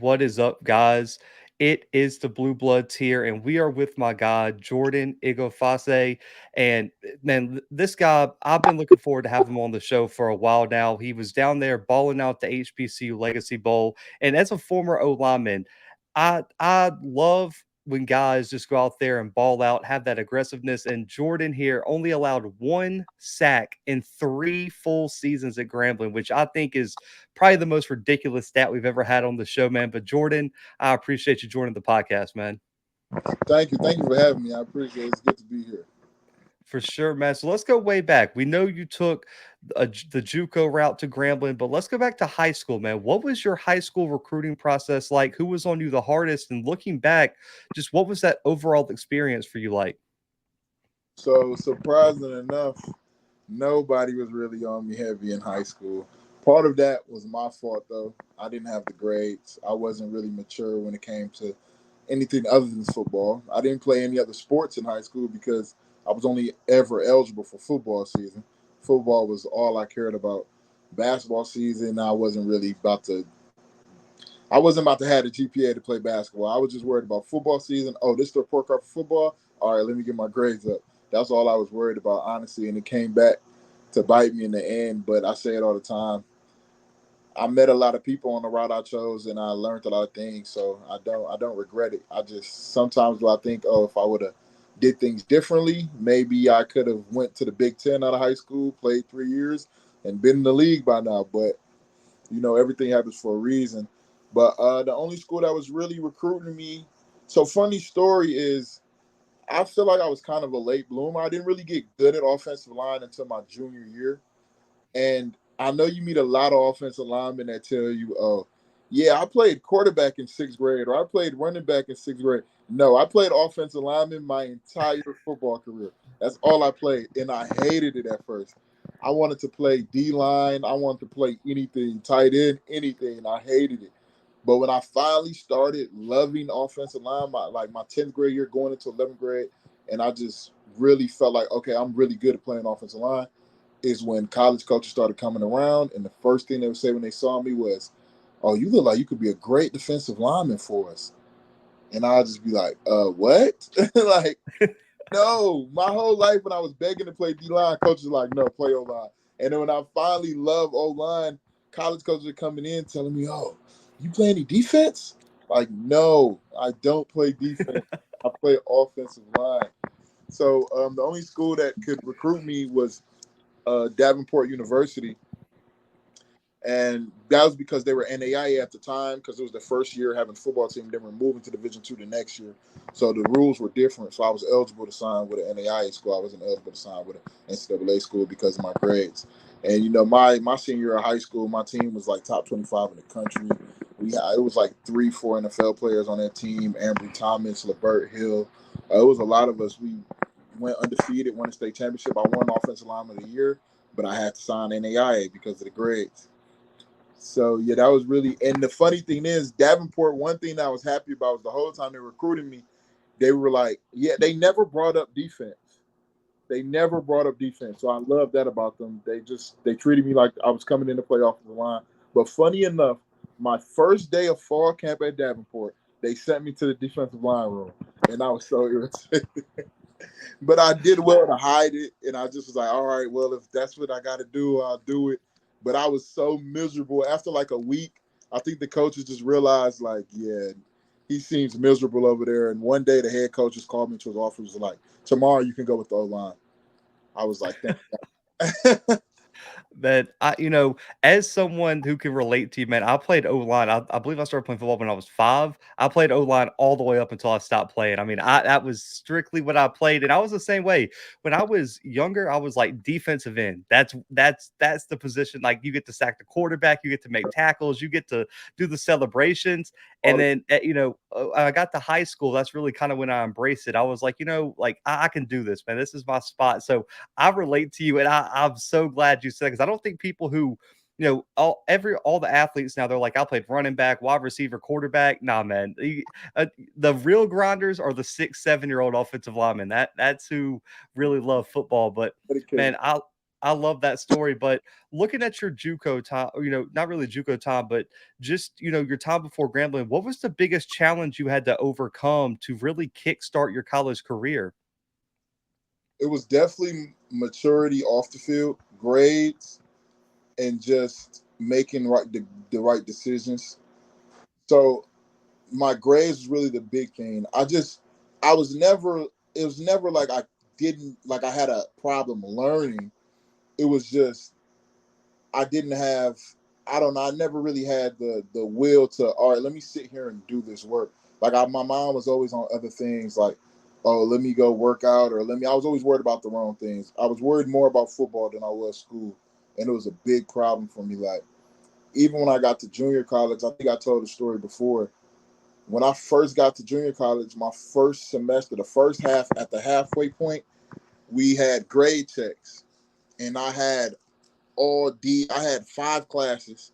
What is up, guys? It is the Bluebloods here, and we are with my guy, Jordan Ighofose. And man, this guy, I've been looking forward to having him on the show for a while now. He was down there balling out the HBCU Legacy Bowl. And as a former O lineman, I love when guys just go out there and ball out, have that aggressiveness. And Jordan here only allowed one sack in 3 full seasons at Grambling, which I think is probably the most ridiculous stat we've ever had on the show, man. But Jordan, I appreciate you joining the podcast, man. Thank you. Thank you for having me. I appreciate it. It's good to be here. For sure, man. So let's go way back. We know you took the JUCO route to Grambling, but let's go back to high school, man. What was your high school recruiting process like? Who was on you the hardest? And looking back, just what was that overall experience for you like? So, surprisingly enough, nobody was really on me heavy in high school. Part of that was my fault, though. I didn't have the grades. I wasn't really mature when it came to anything other than football. I didn't play any other sports in high school because I was only ever eligible for football season. Football was all I cared about. Basketball season, I wasn't about to have the GPA to play basketball. I was just worried about football season. Oh, this is the report card for football. All right, let me get my grades up. That's all I was worried about, honestly, and it came back to bite me in the end. But I say it all the time. I met a lot of people on the route I chose, and I learned a lot of things. So I don't regret it. I just sometimes do I think, oh, if I would have did things differently, maybe I could have went to the Big Ten out of high school, played 3 years, and been in the league by now. But everything happens for a reason. But the only school that was really recruiting me. So funny story is, I feel like I was kind of a late bloomer. I didn't really get good at offensive line until my junior year. And I know you meet a lot of offensive linemen that tell you, oh, yeah, I played quarterback in sixth grade, or I played running back in sixth grade. No, I played offensive lineman my entire football career. That's all I played. And I hated it at first. I wanted to play D line. I wanted to play anything, tight end, anything. I hated it. But when I finally started loving offensive line, my 10th grade year going into 11th grade, and I just really felt like, okay, I'm really good at playing offensive line, is when college coaches started coming around. And the first thing they would say when they saw me was, oh, you look like you could be a great defensive lineman for us. And I'll just be like, what? Like, no. My whole life when I was begging to play D-line, coaches were like, no, play O-line. And then when I finally love O-line, college coaches are coming in telling me, oh, you play any defense? Like, no, I don't play defense. I play offensive line. So the only school that could recruit me was Davenport University. And that was because they were NAIA at the time, because it was the first year having a football team. Then we're moving to Division II the next year. So the rules were different. So I was eligible to sign with an NAIA school. I wasn't eligible to sign with an NCAA school because of my grades. And, my senior year of high school, my team was like top 25 in the country. It was like 3-4 NFL players on that team: Ambry Thomas, LeBert Hill. It was a lot of us. We went undefeated, won a state championship. I won Offensive Lineman of the Year, but I had to sign NAIA because of the grades. So, yeah, that was really – and the funny thing is, Davenport, one thing that I was happy about was the whole time they were recruiting me, they were like, yeah, they never brought up defense. They never brought up defense. So I love that about them. They treated me like I was coming in to play offensive line. But funny enough, my first day of fall camp at Davenport, they sent me to the defensive line room, and I was so irritated. But I did well to hide it, and I just was like, all right, well, if that's what I got to do, I'll do it. But I was so miserable. After like a week, I think the coaches just realized, like, yeah, he seems miserable over there. And one day the head coach just called me to his office and was like, tomorrow you can go with the O-line. I was like, thank you. That as someone who can relate to you, man, I played O line. I believe I started playing football when I was 5. I played O line all the way up until I stopped playing. I mean, that was strictly what I played, and I was the same way when I was younger. I was like defensive end. That's the position. Like, you get to sack the quarterback, you get to make tackles, you get to do the celebrations, and then I got to high school. That's really kind of when I embraced it. I was like, like I can do this, man. This is my spot. So I relate to you, and I'm so glad you said, because I don't think people who, all the athletes now, they're like, I played running back, wide receiver, quarterback. Nah, man, the real grinders are the 6, 7-year-old offensive linemen. That's who really love football. But man, Dedicated. I love that story. But looking at your JUCO time, or, not really JUCO time, but just, your time before Grambling, what was the biggest challenge you had to overcome to really kickstart your college career? It was definitely maturity off the field, grades, and just making the right decisions. So my grades was really the big thing. I was never it was never like I didn't like I had a problem learning. It was just I didn't have I don't know, I never really had the will to, all right, let me sit here and do this work. Like my mind was always on other things like, oh, let me go work out, or I was always worried about the wrong things. I was worried more about football than I was school. And it was a big problem for me. Like even when I got to junior college, I think I told the story before. When I first got to junior college, my first semester, the first half, at the halfway point, we had grade checks, and I had all D. I had 5 classes.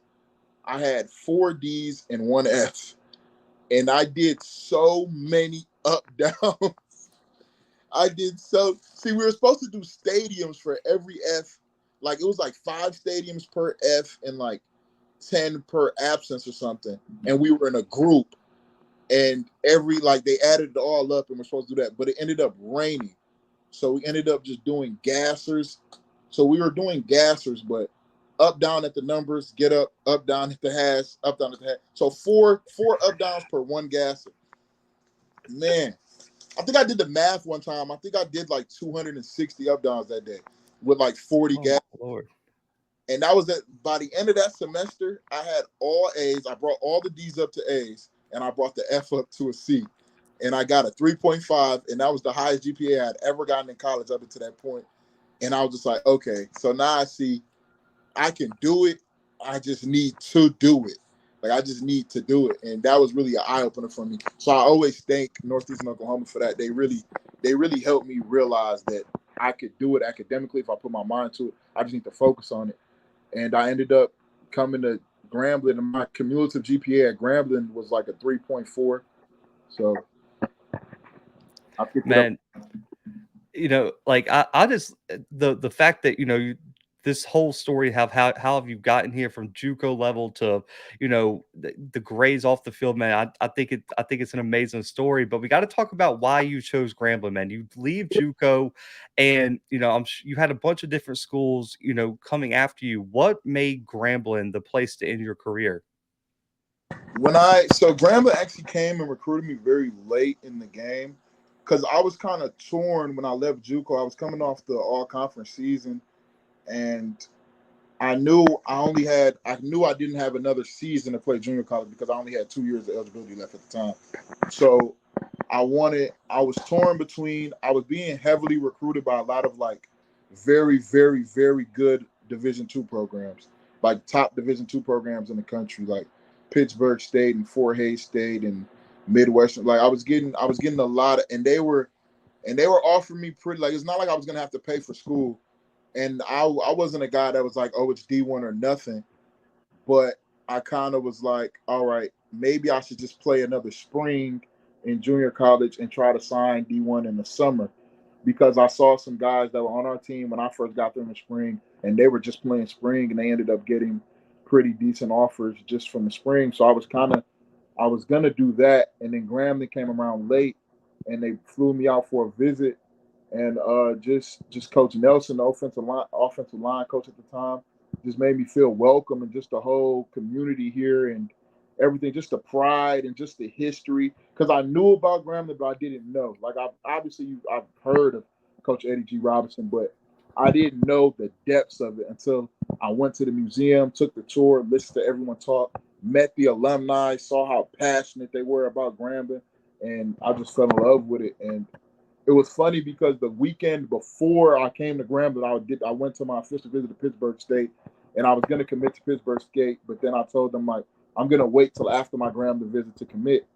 I had 4 Ds and 1 F, and I did so many up downs. I did so. See, we were supposed to do stadiums for every F. Like it was like 5 stadiums per F and like 10 per absence or something. And we were in a group, and they added it all up, and we're supposed to do that, but it ended up raining, so we ended up just doing gassers. So we were doing gassers, but up down at the numbers, get up down at the hash, up down at the hash. So four up downs per one gasser. Man, I think I did the math one time. I think I did like 260 up downs that day with like 40 Oh my gas. Lord. And that was by the end of that semester, I had all A's. I brought all the D's up to A's, and I brought the F up to a C. And I got a 3.5, and that was the highest GPA I had ever gotten in college up until that point. And I was just like, okay, so now I see I can do it. I just need to do it. Like I just need to do it. And that was really an eye opener for me. So I always thank Northeastern Oklahoma for that. They really helped me realize that I could do it academically if I put my mind to it. I just need to focus on it. And I ended up coming to Grambling, and my cumulative GPA at Grambling was like a 3.4. So I picked it up. Man, like I just the fact that this whole story, how have you gotten here from JUCO level to the grades off the field, man. I think it's an amazing story. But we got to talk about why you chose Grambling, man. You leave JUCO, and you had a bunch of different schools coming after you. What made Grambling the place to end your career? So Grambling actually came and recruited me very late in the game, because I was kind of torn when I left JUCO. I was coming off the all conference season, and I knew I didn't have another season to play junior college because I only had 2 years of eligibility left at the time. So I was torn between, I was being heavily recruited by a lot of like very, very, very good Division II programs, like top Division II programs in the country, like Pittsburgh State and Fort Hays State and Midwestern. Like I was getting a lot of, and they were offering me pretty, like, it's not like I was gonna have to pay for school. And I wasn't a guy that was like, oh, it's D1 or nothing. But I kind of was like, all right, maybe I should just play another spring in junior college and try to sign D1 in the summer, because I saw some guys that were on our team when I first got there in the spring, and they were just playing spring, and they ended up getting pretty decent offers just from the spring. So I was gonna do that, and then Grambling came around late, and they flew me out for a visit, and just Coach Nelson, the offensive line coach at the time, just made me feel welcome, and just the whole community here and everything, just the pride and just the history. Because I knew about Grambling, but I didn't know. Like I've heard of Coach Eddie G. Robinson, but I didn't know the depths of it until I went to the museum, took the tour, listened to everyone talk, met the alumni, saw how passionate they were about Grambling, and I just fell in love with it. And it was funny because the weekend before I came to Grambling, I went to my official visit to Pittsburgh State, and I was going to commit to Pittsburgh State, but then I told them, like, I'm going to wait till after my Grambling visit to commit.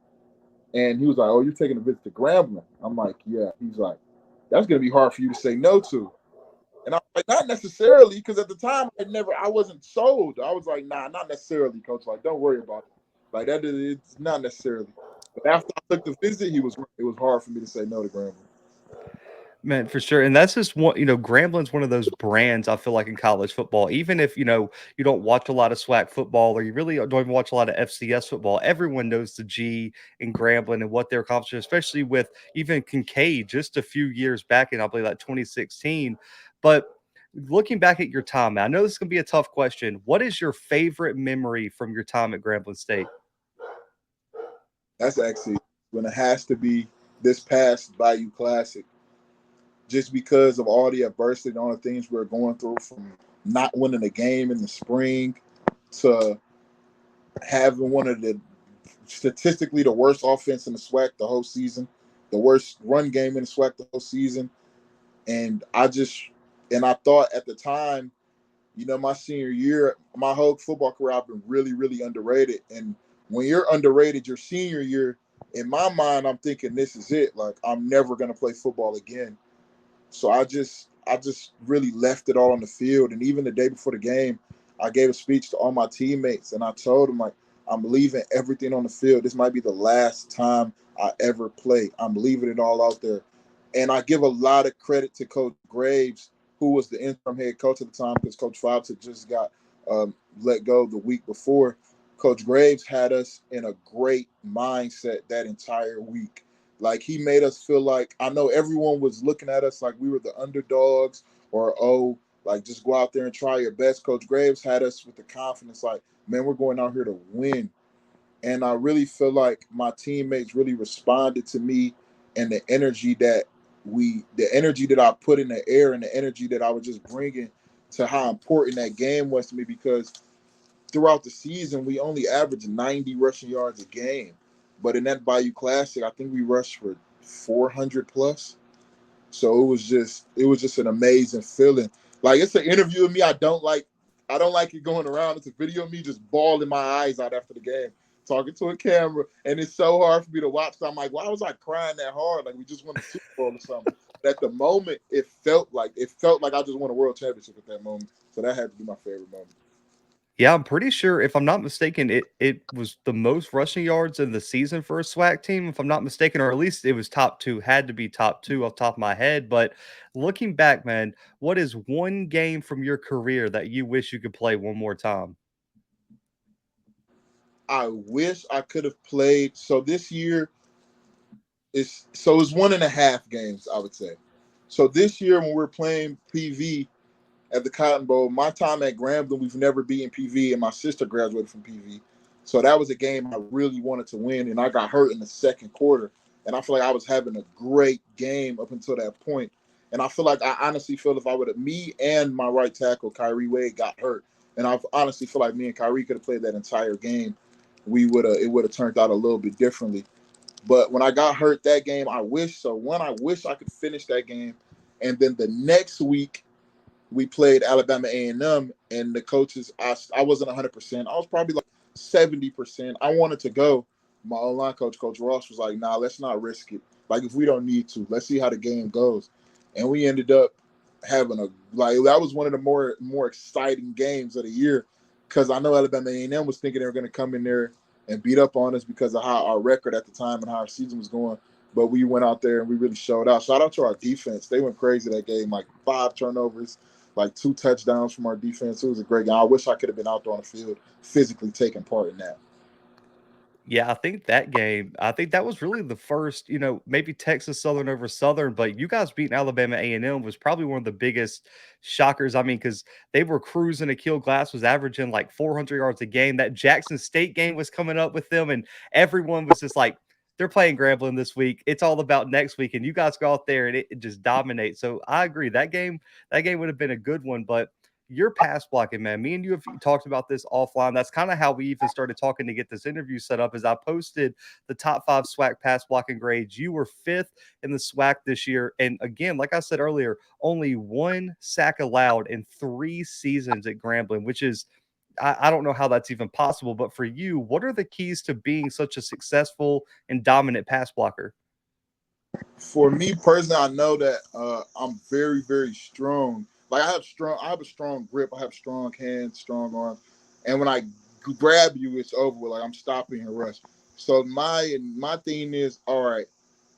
And he was like, oh, you're taking a visit to Grambling? I'm like, yeah. He's like, that's going to be hard for you to say no to. And I'm like, not necessarily, because at the time I wasn't sold. I was like, nah, not necessarily, coach. Like, don't worry about it. Like it's not necessarily. But after I took the visit, it was hard for me to say no to Grambling. Man, for sure. And that's just one, Grambling's one of those brands I feel like in college football. Even if, you don't watch a lot of SWAC football or you really don't even watch a lot of FCS football, everyone knows the G and Grambling and what they're accomplishing, especially with even Kincaid just a few years back in, I believe, like 2016. But looking back at your time, I know this is going to be a tough question. What is your favorite memory from your time at Grambling State? That's actually when it has to be this past Bayou Classic, just because of all the adversity and all the things we're going through, from not winning a game in the spring to having one of the statistically the worst offense in the SWAC the whole season, the worst run game in the SWAC the whole season. And I thought at the time, my senior year, my whole football career, I've been really, really underrated. And when you're underrated your senior year, in my mind, I'm thinking this is it. Like, I'm never going to play football again. So I just really left it all on the field. And even the day before the game, I gave a speech to all my teammates, and I told them, like, I'm leaving everything on the field. This might be the last time I ever play. I'm leaving it all out there. And I give a lot of credit to Coach Graves, who was the interim head coach at the time, because Coach Fobbs had just got let go the week before. Coach Graves had us in a great mindset that entire week. Like, he made us feel like, I know everyone was looking at us like we were the underdogs, or, oh, like, just go out there and try your best. Coach Graves had us with the confidence, like, man, we're going out here to win. And I really feel like my teammates really responded to me, and the energy that I put in the air and the energy that I was just bringing to how important that game was to me, because throughout the season, we only averaged 90 rushing yards a game. But in that Bayou Classic, I think we rushed for 400 plus. So it was just an amazing feeling. Like, it's an interview of me. I don't like it going around. It's a video of me just bawling my eyes out after the game, talking to a camera, and it's so hard for me to watch. So I'm like, why was I crying that hard? Like, we just won a Super Bowl or something. But at the moment, it felt like I just won a world championship at that moment. So that had to be my favorite moment. Yeah, I'm pretty sure, if I'm not mistaken, it was the most rushing yards in the season for a SWAC team, if I'm not mistaken, or at least it was top two, had to be top two off the top of my head. But looking back, man, what is one game from your career that you wish you could play one more time? I wish I could have played. So this year it's 1.5 games, I would say. So this year when we're playing PV at the Cotton Bowl, my time at Grambling, we've never beaten PV, and my sister graduated from PV. So that was a game I really wanted to win, and I got hurt in the second quarter. And I feel like I was having a great game up until that point. And I honestly feel if I would have, me and my right tackle, Kyrie Wade, got hurt, and I honestly feel like me and Kyrie could have played that entire game, it would have turned out a little bit differently. But when I got hurt that game, I wish I could finish that game. And then the next week, we played Alabama A&M, and the coaches, I wasn't 100%. I was probably like 70%. I wanted to go. My online coach, Coach Ross, was like, nah, let's not risk it. Like, if we don't need to, let's see how the game goes. And we ended up having that was one of the more exciting games of the year, because I know Alabama A&M was thinking they were going to come in there and beat up on us because of how our record at the time and how our season was going. But we went out there and we really showed out. Shout out to our defense. They went crazy that game, like 5 turnovers, like 2 touchdowns from our defense. It was a great game. I wish I could have been out there on the field physically taking part in that. Yeah, I think that was really the first, maybe Texas Southern over Southern, but you guys beating Alabama A&M was probably one of the biggest shockers. I mean, because they were cruising. Akil Glass was averaging like 400 yards a game. That Jackson State game was coming up with them, and everyone was just like, they're playing Grambling this week. It's all about next week, and you guys go out there and it just dominates. So I agree. That game would have been a good one, but your pass blocking, man. Me and you have talked about this offline. That's kind of how we even started talking to get this interview set up. As I posted the top 5 SWAC pass blocking grades, you were 5th in the SWAC this year. And again, like I said earlier, only 1 sack allowed in 3 seasons at Grambling, which is, I don't know how that's even possible. But for you, what are the keys to being such a successful and dominant pass blocker? For me personally, I know that I'm very, very strong. Like, I have a strong grip. I have strong hands, strong arms, and when I grab you, it's over with. Like, I'm stopping your rush. So my thing is, all right,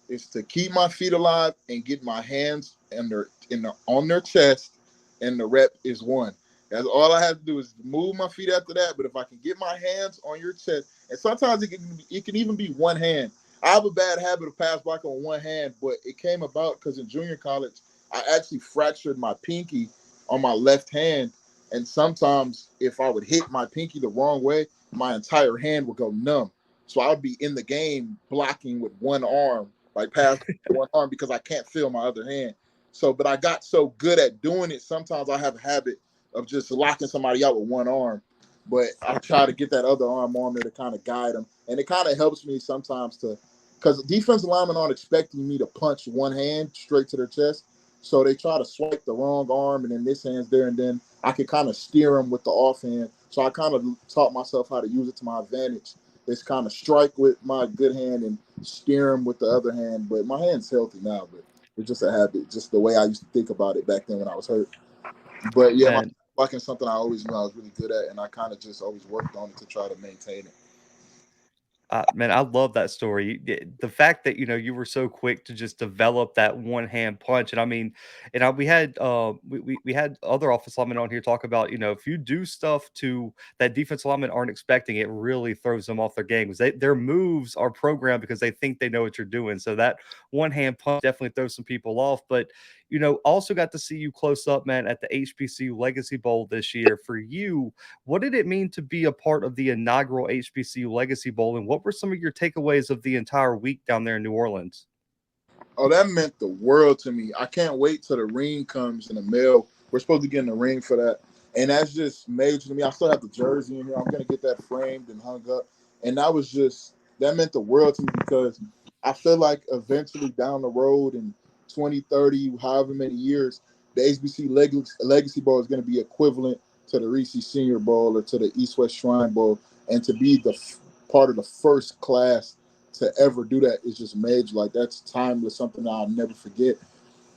is to keep my feet alive and get my hands on their chest, and the rep is one. That's all I have to do is move my feet after that. But if I can get my hands on your chest, and sometimes it can even be one hand. I have a bad habit of pass blocking on one hand, but it came about because in junior college, I actually fractured my pinky on my left hand. And sometimes if I would hit my pinky the wrong way, my entire hand would go numb. So I would be in the game blocking with one arm, like pass one arm because I can't feel my other hand. So, but I got so good at doing it. Sometimes I have a habit of just locking somebody out with one arm, but I try to get that other arm on there to kind of guide them, and it kind of helps me sometimes to, because defensive linemen aren't expecting me to punch one hand straight to their chest, so they try to swipe the wrong arm, and then this hand's there, and then I can kind of steer them with the offhand. So I kind of taught myself how to use it to my advantage. It's kind of strike with my good hand and steer them with the other hand. But my hand's healthy now, but it's just a habit, just the way I used to think about it back then when I was hurt. But yeah, my Man, blocking is something I always knew I was really good at, and I kind of just always worked on it to try to maintain it. Man, I love that story. The fact that you were so quick to just develop that one hand punch, and I mean, we had we had other office linemen on here talk about if you do stuff to that defense linemen aren't expecting, it really throws them off their game because their moves are programmed because they think they know what you're doing. So that one hand punch definitely throws some people off. But also got to see you close up, man, at the HBCU Legacy Bowl this year. For you, what did it mean to be a part of the inaugural HBCU Legacy Bowl, and what were some of your takeaways of the entire week down there in New Orleans? Oh, that meant the world to me. I can't wait till the ring comes in the mail. We're supposed to get in the ring for that. And that's just major to me. I still have the jersey in here. I'm gonna get that framed and hung up. And that meant the world to me because I feel like eventually down the road in 2030, however many years, the HBC Legacy Bowl is gonna be equivalent to the Reese Senior Bowl or to the East West Shrine Bowl. And to be part of the first class to ever do that is just major. Like that's timeless, something I'll never forget.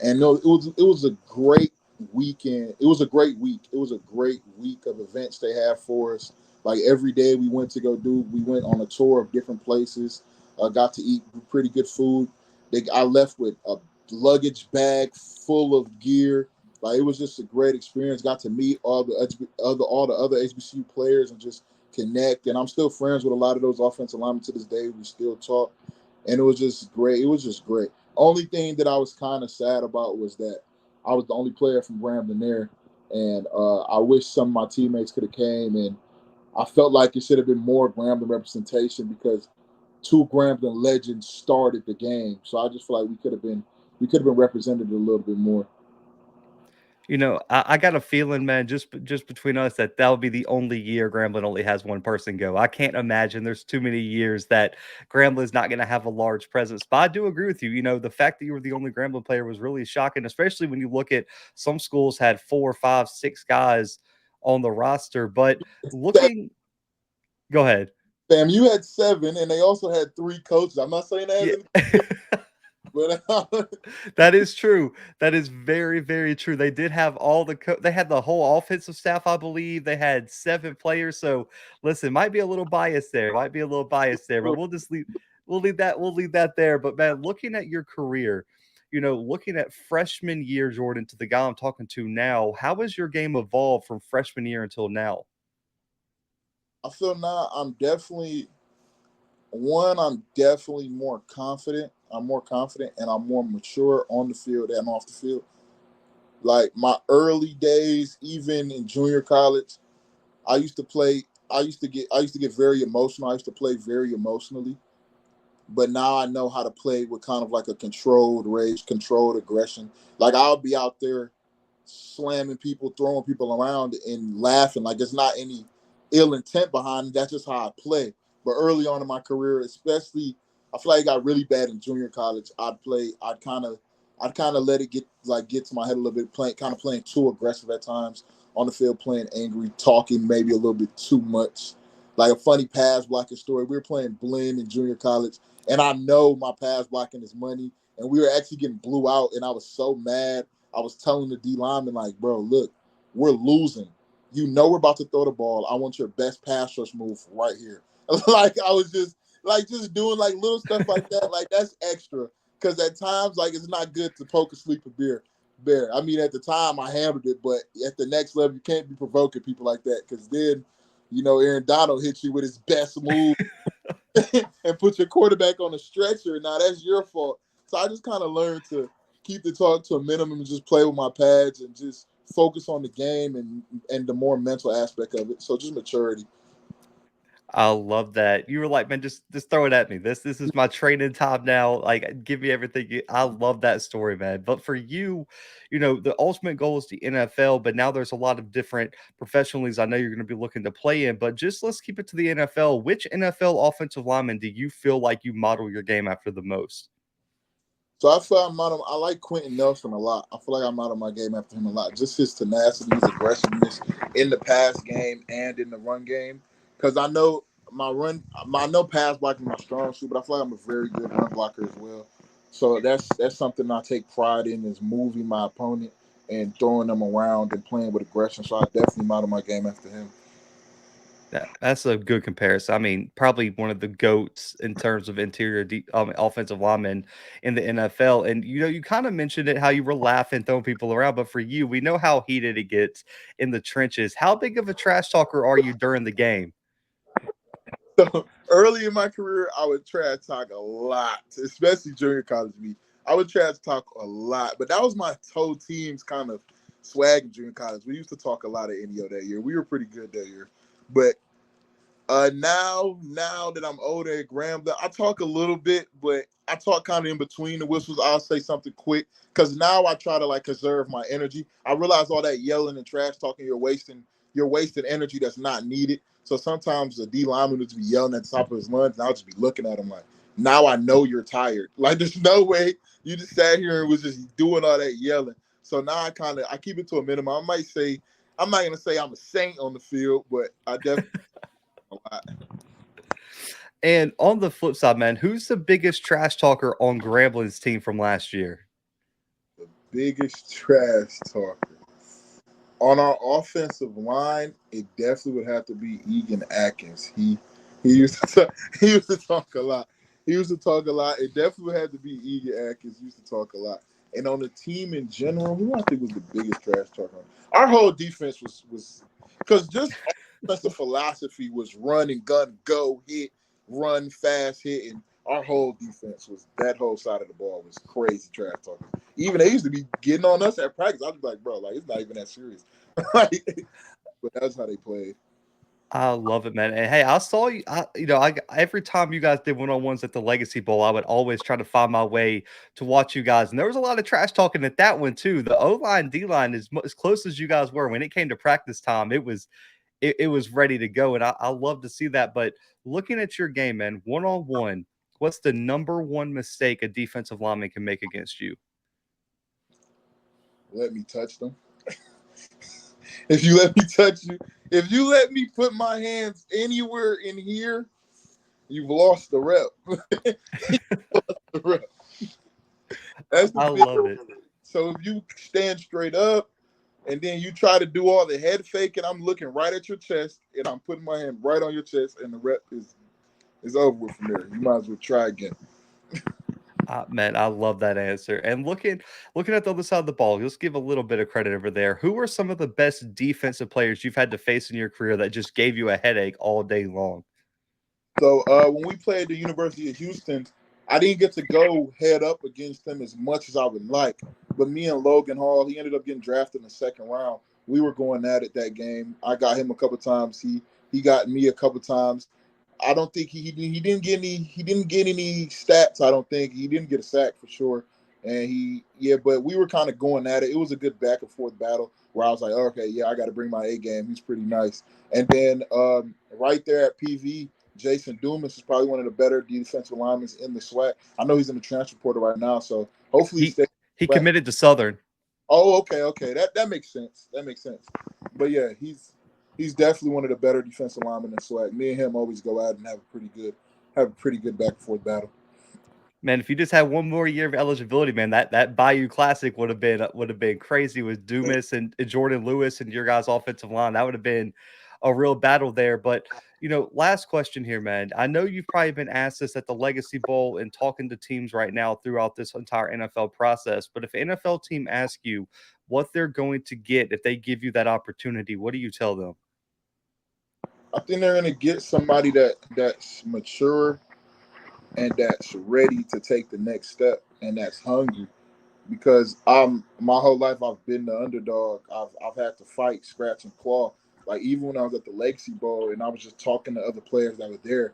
And no, it was a great weekend. It was a great week. It was a great week of events they had for us. Like every day we went on a tour of different places. Got to eat pretty good food. I left with a luggage bag full of gear. Like it was just a great experience. Got to meet all the other HBCU players and just connect. And I'm still friends with a lot of those offensive linemen to this day. We still talk, and it was just great. It was just great. Only thing that I was kind of sad about was that I was the only player from Grambling there, and I wish some of my teammates could have came. And I felt like it should have been more Grambling representation because two Grambling legends started the game. So I just feel like we could have been represented a little bit more. I got a feeling, man, just between us, that that'll be the only year Grambling only has one person go. I can't imagine there's too many years that Grambling's not going to have a large presence. But I do agree with you. The fact that you were the only Grambling player was really shocking, especially when you look at some schools had 4, 5, 6 guys on the roster. But looking, go ahead. Fam, you had seven, and they also had three coaches. I'm not saying that as Yeah. an, but That is true. That is very, very true. They did have they had the whole offensive staff, I believe. They had 7 players. So listen, might be a little bias there. Might be a little bias there, but we'll leave that there. But man, looking at your career, looking at freshman year, Jordan, to the guy I'm talking to now, how has your game evolved from freshman year until now? I feel now I'm definitely more confident. I'm more confident and I'm more mature on the field and off the field. Like my early days, even in junior college, I used to play. I used to get very emotional. I used to play very emotionally. But now I know how to play with kind of like a controlled rage, controlled aggression. Like I'll be out there slamming people, throwing people around, and laughing. Like there's not any ill intent behind it. That's just how I play. But early on in my career, especially, I feel like it got really bad in junior college. I'd kind of let it get to my head a little bit, playing too aggressive at times on the field, playing angry, talking maybe a little bit too much. Like a funny pass blocking story. We were playing blend in junior college, and I know my pass blocking is money, and we were actually getting blew out, and I was so mad. I was telling the D lineman, like, bro, look, we're losing. You know we're about to throw the ball. I want your best pass rush move right here. Like I was just doing like little stuff like that. Like that's extra. because at times, like, it's not good to poke a sleeping bear. I mean, at the time I handled it, but at the next level, you can't be provoking people like that, because then, Aaron Donald hits you with his best move and put your quarterback on a stretcher. Now that's your fault. So I just kind of learned to keep the talk to a minimum and just play with my pads and just focus on the game and the more mental aspect of it. So just maturity. I love that. You were like, "Man, just throw it at me. This is my training time now. Like, give me everything." I love that story, man. But for you, the ultimate goal is the NFL, but now there's a lot of different professional leagues I know you're going to be looking to play in. But just let's keep it to the NFL. Which NFL offensive lineman do you feel like you model your game after the most? So I feel I like Quentin Nelson a lot. I feel like I model my game after him a lot. Just his tenacity, his aggressiveness in the pass game and in the run game. Because I know I know pass blocking is my strong suit, but I feel like I'm a very good run blocker as well. So that's something I take pride in, is moving my opponent and throwing them around and playing with aggression. So I definitely model my game after him. That's a good comparison. I mean, probably one of the goats in terms of offensive linemen in the NFL. And you kind of mentioned it, how you were laughing, throwing people around. But for you, we know how heated it gets in the trenches. How big of a trash talker are you during the game? So early in my career, I would trash talk a lot, especially junior college me. I would trash talk a lot, but that was my whole team's kind of swag in junior college. We used to talk a lot at NEO that year. We were pretty good that year, but now that I'm older at Grambling, I talk a little bit, but I talk kind of in between the whistles. I'll say something quick because now I try to like conserve my energy. I realize all that yelling and trash talking, you're wasting energy that's not needed. So sometimes the D lineman would just be yelling at the top of his lungs, and I'll just be looking at him like, now I know you're tired. Like there's no way you just sat here and was just doing all that yelling. So now I keep it to a minimum. I'm not gonna say I'm a saint on the field, but I definitely a lot. And on the flip side, man, who's the biggest trash talker on Grambling's team from last year? The biggest trash talker on our offensive line, it definitely would have to be Egan Atkins. He used to talk a lot. He used to talk a lot. It definitely would have to be Egan Atkins. He used to talk a lot. And on the team in general, who I think was the biggest trash talker? Our whole defense was because just our offensive philosophy was run and gun, go, hit, run fast, hit, and our whole defense was that whole side of the ball was crazy trash talking. Even they used to be getting on us at practice. I was like, bro, like it's not even that serious. Like, but that's how they played. I love it, man. And hey, I saw you. Every time you guys did one-on-ones at the Legacy Bowl, I would always try to find my way to watch you guys. And there was a lot of trash talking at that one too. The O line, D line, as close as you guys were when it came to practice time, it was ready to go. And I love to see that. But looking at your game, man, one-on-one, what's the number one mistake a defensive lineman can make against you? Let me touch them. If you let me touch you, if you let me put my hands anywhere in here, you've lost the rep. The rep. That's the I big. love it. So if you stand straight up and then you try to do all the head fake, and I'm looking right at your chest and I'm putting my hand right on your chest, and the rep is over with from there. You might as well try again. Man, I love that answer. And looking at the other side of the ball, let's give a little bit of credit over there. Who are some of the best defensive players you've had to face in your career that just gave you a headache all day long? So when we played the University of Houston, I didn't get to go head up against them as much as I would like. But me and Logan Hall, he ended up getting drafted in the second round. We were going at it that game. I got him a couple times. He got me a couple times. I don't think he didn't get any stats. I don't think he didn't get a sack for sure. And but we were kind of going at it. It was a good back and forth battle where I was like, okay, yeah, I got to bring my A game. He's pretty nice. And then right there at PV, Jason Dumas is probably one of the better defensive linemen in the SWAC. I know he's in the transfer portal right now, so hopefully he He stays. he committed to Southern. Oh, okay. That makes sense. That makes sense. But yeah, he's definitely one of the better defensive linemen in SWAC. Me and him always go out and have a pretty good back and forth battle. Man, if you just had one more year of eligibility, man, that Bayou Classic would have been crazy with Dumas and Jordan Lewis and your guys' offensive line. That would have been a real battle there. But last question here, man. I know you've probably been asked this at the Legacy Bowl and talking to teams right now throughout this entire NFL process. But if an NFL team asks you what they're going to get if they give you that opportunity, what do you tell them? I think they're going to get somebody that's mature and that's ready to take the next step and that's hungry. Because my whole life I've been the underdog. I've had to fight, scratch and claw. Like even when I was at the Legacy Bowl and I was just talking to other players that were there,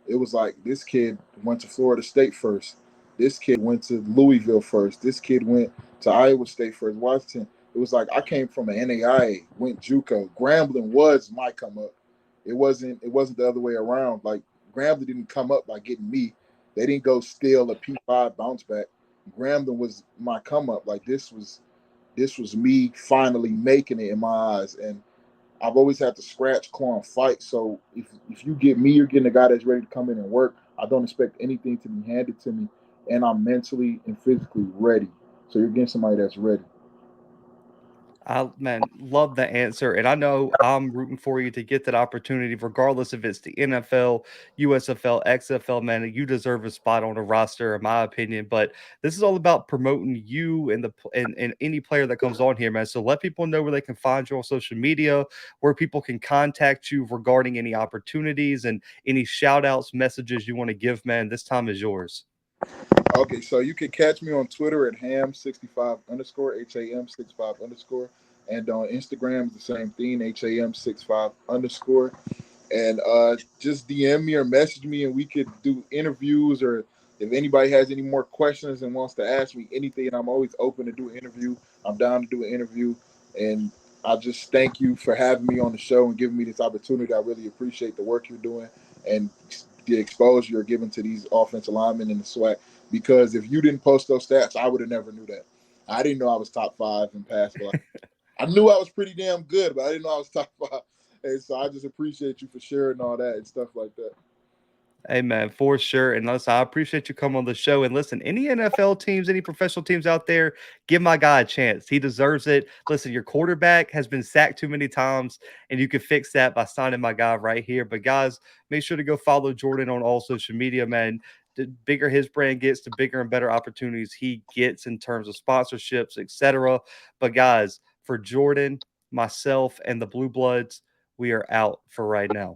it was like this kid went to Florida State first. This kid went to Louisville first. This kid went to Iowa State first. Washington. It was like I came from an NAIA, went JUCO. Grambling was my come up. It wasn't the other way around. Like Grambling didn't come up by getting me. They didn't go steal a P5 bounce back. Grambling was my come up. Like this was me finally making it in my eyes. And I've always had to scratch, claw, and fight. So if you get me, you're getting a guy that's ready to come in and work. I don't expect anything to be handed to me, and I'm mentally and physically ready. So you're getting somebody that's ready. Man, love the answer. And I know I'm rooting for you to get that opportunity, regardless if it's the NFL, USFL, XFL, man. You deserve a spot on the roster, in my opinion. But this is all about promoting you and any player that comes on here, man. So let people know where they can find you on social media, where people can contact you regarding any opportunities and any shout outs, messages you want to give, man. This time is yours. Okay, so you can catch me on Twitter at ham65 underscore ham65 underscore, and on Instagram the same thing ham65 underscore. And just DM me or message me, and we could do interviews. Or if anybody has any more questions and wants to ask me anything, I'm always open to do an interview. I'm down to do an interview, and I just thank you for having me on the show and giving me this opportunity. I really appreciate the work you're doing and the exposure you're giving to these offensive linemen in the SWAC. Because if you didn't post those stats, I would have never knew that. I didn't know I was top 5 in pass block. I knew I was pretty damn good, but I didn't know I was top 5. And so I just appreciate you for sharing all that and stuff like that. Hey man, for sure. And listen, I appreciate you coming on the show. And listen, any NFL teams, any professional teams out there, give my guy a chance. He deserves it. Listen, your quarterback has been sacked too many times, and you can fix that by signing my guy right here. But guys, make sure to go follow Jordan on all social media, man. The bigger his brand gets, the bigger and better opportunities he gets in terms of sponsorships, etc. But guys, for Jordan, myself, and the Blue Bloods, we are out for right now.